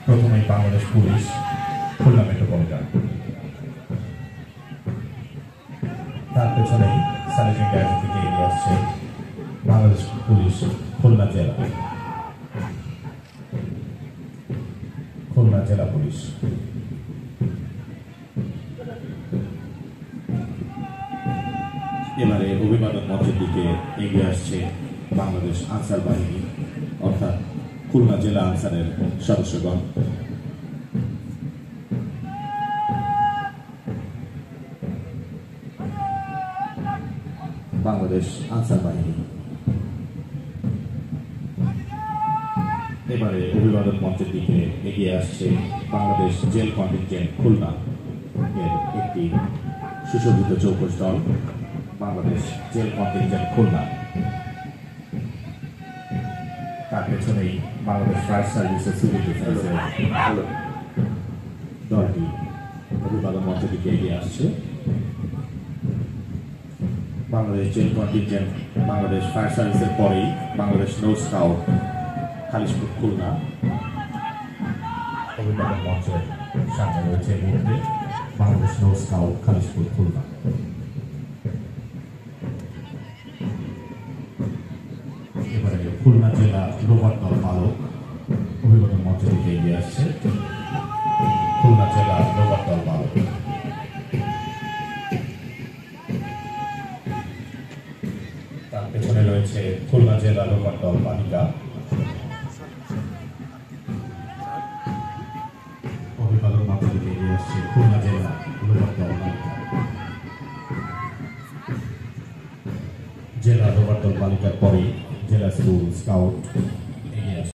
প্রথমেই Bangladesh police Khulna metropolitan, তার পেছনেই সার্জেন্ট গ্যারেজ থেকে এগিয়ে আসছে বাংলাদেশ পুলিশ খুলনা জেলা, খুলনা জেলা পুলিশ। এবারে অভিবাদন মঞ্চের দিকে এগিয়ে আসছে বাংলাদেশ আনসার বাহিনী অর্থাৎ খুলনা জেলা আনসারের সদস্যগণ। বাংলাদেশ আনসার বাহিনী এবারে অভিবাদন মঞ্চের দিকে এগিয়ে আসছে বাংলাদেশ জেল কন্টিনজেন্ট খুলনা এর একটি সুশোভিত চৌকস দল, বাংলাদেশ জেল কন্টিনজেন্ট খুলনা। তার পেছনেই বাংলাদেশ ফায়ার সার্ভিসের সিভিল ডিফেন্সের দলটি অভিবাদন মঞ্চের দিকে এগিয়ে আসছে। Bangladesh jail contingent Bangladesh fire সার্ভিসের পরেই বাংলাদেশ নৌ স্কাউট খালিশপুর খুলনা অভিবাদন মঞ্চের সামনে রয়েছে এই মুহূর্তে বাংলাদেশ নৌ স্কাউট খালিশপুর খুলনা। এবারে খুলনা জেলা রোভার দল পালক অভিবাদন মঞ্চের দিকে এগিয়ে আসছে, খুলনা জেলা রোভার দল পালক। তার পেছনে রয়েছে খুলনা জেলা রোভার দল বালিকা অভিবাদন মঞ্চের দিকে এগিয়ে আসছে খুলনা জেলা রোভার দল বালিকা। জেলা রোভার দল বালিকার পরে জেলা স্কুল স্কাউট